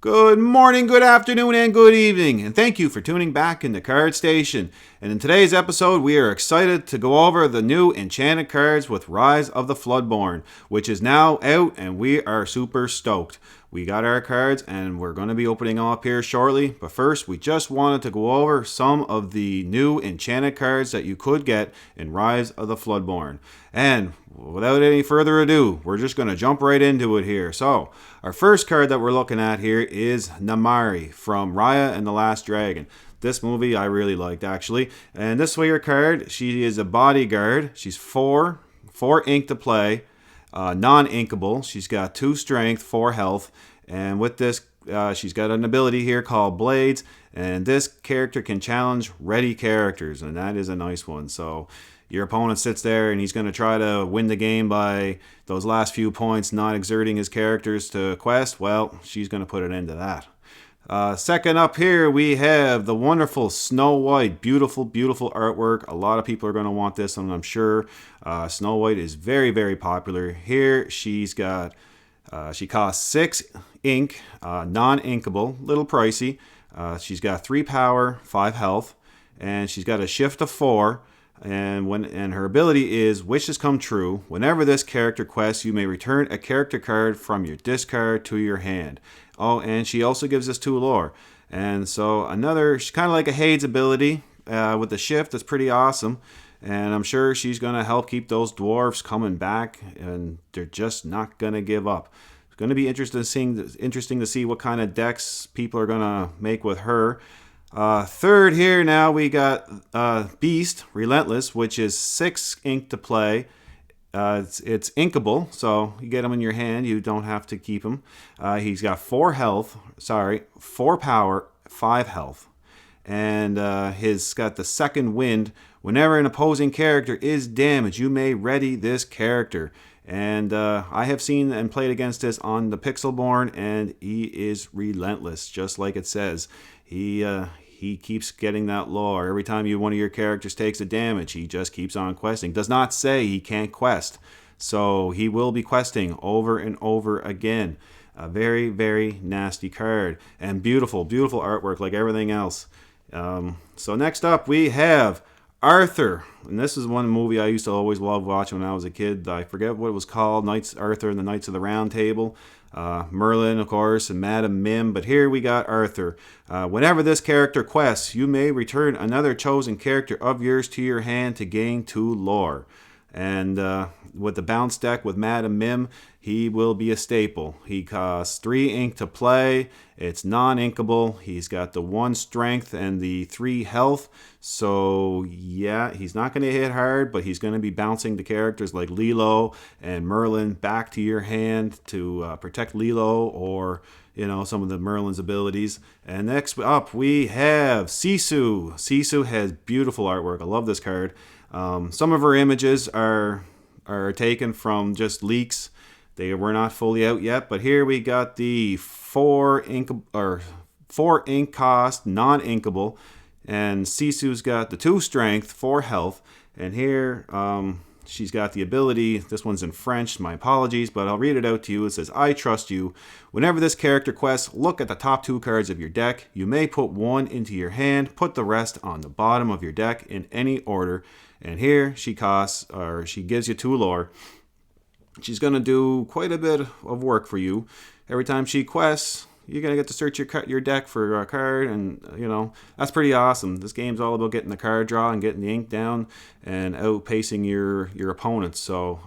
Good morning, good afternoon, and good evening, and thank you for tuning back into Card Station. And in today's episode, we are excited to go over the new Enchanted cards with Rise of the Floodborn, which is now out, and we are super stoked. We got our cards, and we're going to be opening them up here shortly, but first, we just wanted to go over some of the new Enchanted cards that you could get in Rise of the Floodborn. And without any further ado, we're just going to jump right into it here. So, our first card that we're looking at here is Namaari from Raya and the Last Dragon. This movie I really liked, actually. And this way, your card, she is a bodyguard. She's 4 ink to play, non-inkable. She's got 2 strength, 4 health. And with this, she's got an ability here called Blades. And this character can challenge ready characters, and that is a nice one. So your opponent sits there and he's going to try to win the game by those last few points not exerting his characters to quest. Well, she's going to put an end to that. Second up here, we have the wonderful Snow White. Beautiful, beautiful artwork. A lot of people are going to want this one, I'm sure. Snow White is very, very popular. Here, she's got, she costs 6 ink, non-inkable, little pricey. She's got 3 power, 5 health, and she's got a shift of 4. And her ability is Wishes Come True. Whenever this character quests, you may return a character card from your discard to your hand. Oh, and she also gives us 2 lore. And so she's kind of like a Hades ability with the shift. That's pretty awesome. And I'm sure she's going to help keep those dwarves coming back, and they're just not going to give up. It's going to be interesting to see what kind of decks people are going to make with her. Third here now we got Beast, Relentless, which is 6 ink to play. It's inkable, so you get him in your hand. You don't have to keep him. He's got 4 power, 5 health. And he's got the second wind. Whenever an opposing character is damaged, you may ready this character. And I have seen and played against this on the Pixelborn, and he is relentless, just like it says. He keeps getting that lore. Every time one of your characters takes a damage, he just keeps on questing. Does not say he can't quest. So he will be questing over and over again. A very, very nasty card. And beautiful, beautiful artwork like everything else. So next up we have Arthur. And this is one movie I used to always love watching when I was a kid. I forget what it was called. Arthur and the Knights of the Round Table. Merlin, of course, and Madam Mim. But here we got Arthur. Whenever this character quests, you may return another chosen character of yours to your hand to gain 2 lore. And with the bounce deck with Madam Mim, he will be a staple. He costs 3 ink to play. It's non-inkable. He's got the 1 strength and the 3 health. So yeah, he's not going to hit hard, but he's going to be bouncing the characters like Lilo and Merlin back to your hand to protect Lilo or some of the Merlin's abilities. And next up we have Sisu. Sisu has beautiful artwork. I love this card. Some of her images are taken from just leaks. They were not fully out yet, but here we got the 4 ink cost, non-inkable, and Sisu's got the 2 strength, 4 health, and here she's got the ability. This one's in French, my apologies, but I'll read it out to you. It says, I trust you. Whenever this character quests, look at the top 2 cards of your deck. You may put 1 into your hand, put the rest on the bottom of your deck in any order. And here she gives you 2 lore. She's going to do quite a bit of work for you. Every time she quests, you're going to get to search your deck for a card, and that's pretty awesome. This game's all about getting the card draw and getting the ink down and outpacing your opponents. So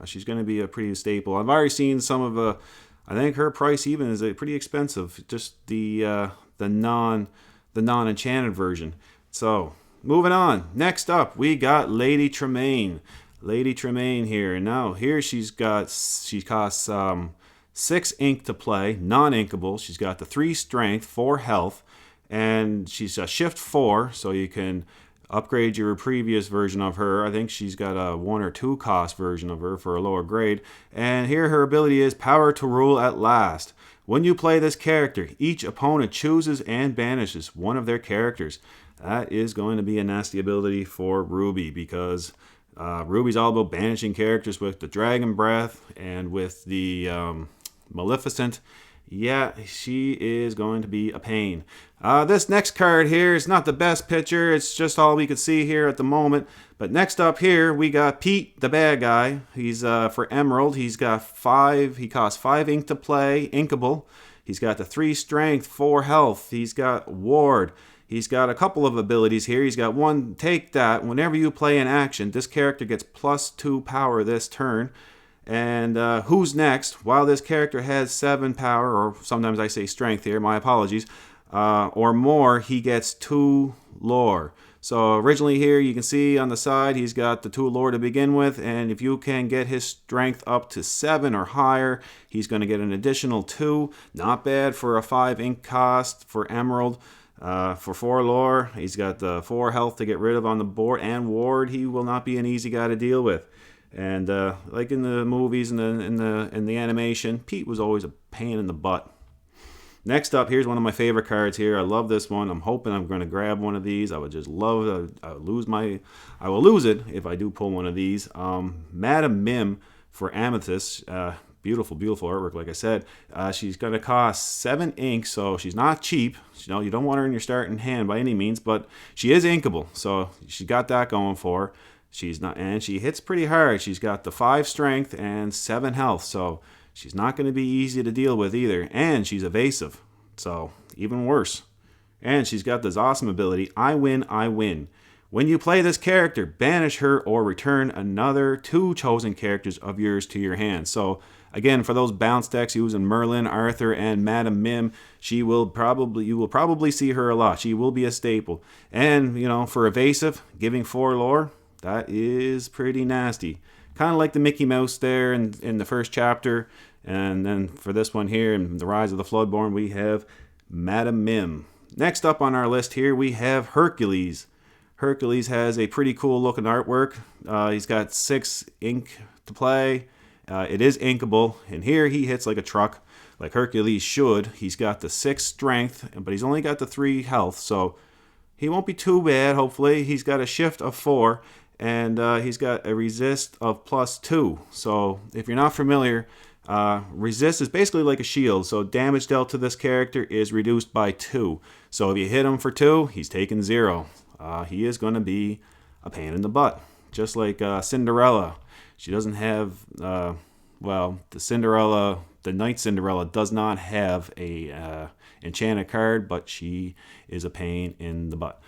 she's going to be a pretty staple. I've already seen some of I think her price even is pretty expensive, just the non-enchanted version. So moving on. Next up, we got Lady Tremaine. Lady Tremaine here. And now here she costs 6 ink to play, non-inkable. She's got the 3 strength, 4 health, and she's a shift 4, so you can upgrade your previous version of her. I think she's got a 1 or 2 cost version of her for a lower grade. And here her ability is Power to Rule at Last. When you play this character, each opponent chooses and banishes one of their characters. That is going to be a nasty ability for Ruby, because Ruby's all about banishing characters with the Dragon Breath and with the Maleficent. Yeah, she is going to be a pain. This next card here is not the best picture. It's just all we could see here at the moment. But next up here, we got Pete, the bad guy. He's for Emerald. He's got 5. He costs 5 ink to play, inkable. He's got the 3 strength, 4 health. He's got ward. He's got a couple of abilities here. He's got one, take that. Whenever you play an action, this character gets +2 power this turn. And who's next? While this character has 7 power, or sometimes I say strength here, my apologies, or more, he gets 2 lore. So originally here you can see on the side he's got the 2 lore to begin with, and if you can get his strength up to 7 or higher, he's going to get an additional 2. Not bad for a 5 ink cost for Emerald. For 4 lore, he's got the 4 health to get rid of on the board, and ward, he will not be an easy guy to deal with. And like in the movies and in the animation, Pete was always a pain in the butt. Next up, here's one of my favorite cards here. I love this one. I'm hoping I'm going to grab one of these. I would just love. I will lose it if I do pull one of these. Madam Mim for Amethyst. Beautiful, beautiful artwork. Like I said, she's going to cost 7 ink, so she's not cheap. You know, you don't want her in your starting hand by any means, but she is inkable, so she got that going for her. She's not, and she hits pretty hard. She's got the 5 strength and 7 health, so she's not going to be easy to deal with either. And she's evasive, so even worse. And she's got this awesome ability, I win, I win. When you play this character, banish her or return another 2 chosen characters of yours to your hand. So again, for those bounce decks using Merlin, Arthur, and Madam Mim, you will probably see her a lot. She will be a staple. And you know, for evasive, giving 4 lore. That is pretty nasty. Kind of like the Mickey Mouse there in the first chapter. And then for this one here, in The Rise of the Floodborn, we have Madam Mim. Next up on our list here, we have Hercules. Hercules has a pretty cool looking artwork. He's got 6 ink to play. It is inkable. And here he hits like a truck, like Hercules should. He's got the 6 strength, but he's only got the 3 health. So he won't be too bad, hopefully. He's got a shift of 4. And he's got a resist of +2. So if you're not familiar, resist is basically like a shield. So damage dealt to this character is reduced by 2. So if you hit him for 2, he's taking 0. He is going to be a pain in the butt. Just like Cinderella. She doesn't have, the Knight Cinderella does not have a enchanted card, but she is a pain in the butt.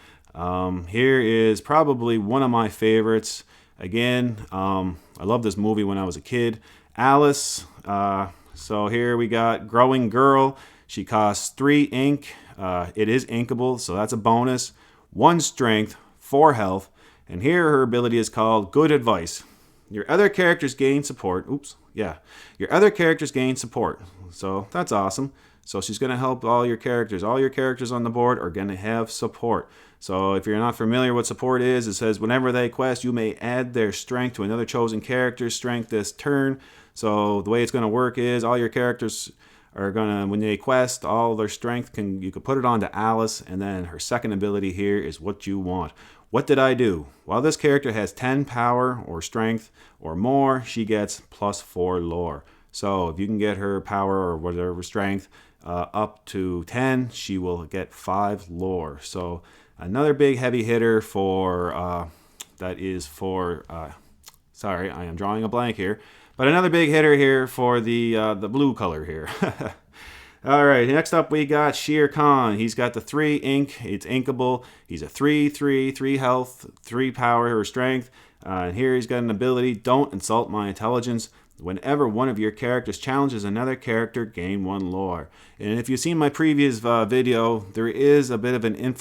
Here is probably one of my favorites. Again, I love this movie when I was a kid. Alice. So here we got Growing Girl. She costs 3 ink. It is inkable, so that's a bonus. 1 strength, 4 health. And here her ability is called Good Advice. Your other characters gain support. Your other characters gain support. So that's awesome. So she's going to help all your characters. All your characters on the board are going to have support. So if you're not familiar what support is, it says whenever they quest, you may add their strength to another chosen character's strength this turn. So the way it's going to work is all your characters are going to, when they quest, all their strength, you can put it onto Alice, and then her second ability here is what you want. What did I do? While this character has 10 power or strength or more, she gets +4 lore. So if you can get her power or whatever strength up to 10, she will get 5 lore. So another big heavy hitter for, sorry, I am drawing a blank here. But another big hitter here for the blue color here. All right, next up we got Shere Khan. He's got the 3 ink. It's inkable. He's a 3 health, 3 power or strength. And here he's got an ability, Don't Insult My Intelligence. Whenever one of your characters challenges another character, gain 1 lore. And if you've seen my previous video, there is a bit of an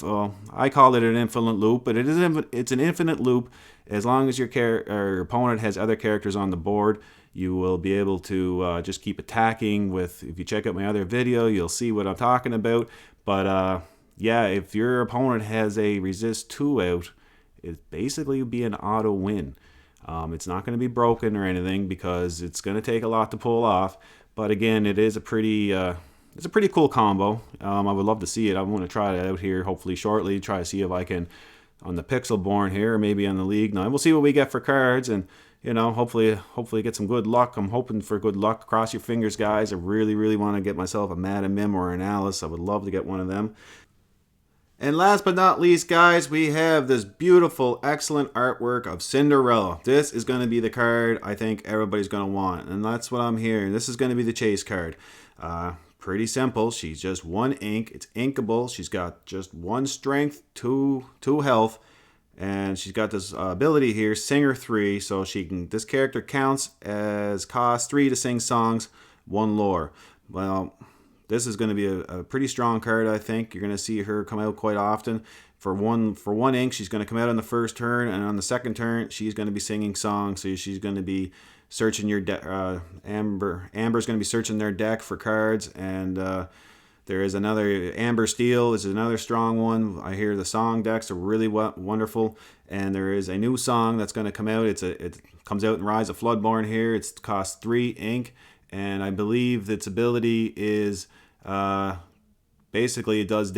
I call it an infinite loop, but it's an infinite loop. As long as your opponent has other characters on the board, you will be able to just keep attacking with. If you check out my other video, you'll see what I'm talking about. But yeah, if your opponent has a resist 2 out, it basically will be an auto win. It's not going to be broken or anything because it's going to take a lot to pull off. But again, it is a pretty cool combo. I would love to see it. I'm going to try it out here hopefully shortly. Try to see if I can on the Pixelborn here, or maybe on the League. Now we'll see what we get for cards, and you know, hopefully get some good luck. I'm hoping for good luck. Cross your fingers, guys. I really want to get myself a Madam Mim or an Alice. I would love to get one of them. And last but not least, guys, we have this beautiful, excellent artwork of Cinderella. This is going to be the card I think everybody's going to want, and that's what I'm hearing. This is going to be the chase card. Pretty simple. She's just 1 ink. It's inkable. She's got just 1 strength, 2 health, and she's got this ability here, Singer 3. So she can. This character counts as cost 3 to sing songs, 1 lore. Well, this is going to be a pretty strong card, I think. You're going to see her come out quite often. For one ink, she's going to come out on the first turn, and on the second turn, she's going to be singing songs. So she's going to be searching your deck. Amber's going to be searching their deck for cards, and there is another Amber Steel. This is another strong one. I hear the song decks are really wonderful, and there is a new song that's going to come out. It comes out in Rise of Floodborn here. It costs 3 ink, and I believe its ability is basically it does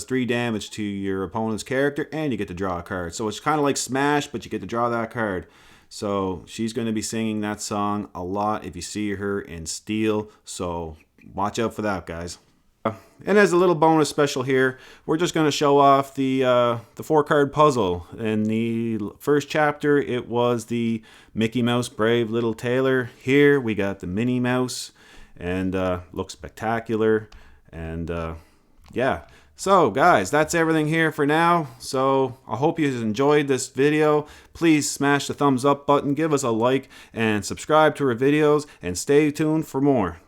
3 damage to your opponent's character, and you get to draw a card. So it's kind of like Smash, but you get to draw that card. So she's going to be singing that song a lot if you see her in Steel. So watch out for that, guys. And as a little bonus special here, we're just going to show off the 4-card puzzle. In the first chapter, it was the Mickey Mouse Brave Little Tailor. Here we got the Minnie Mouse, and looks spectacular. And yeah. So guys, that's everything here for now. So I hope you enjoyed this video. Please smash the thumbs up button, give us a like, and subscribe to our videos, and stay tuned for more.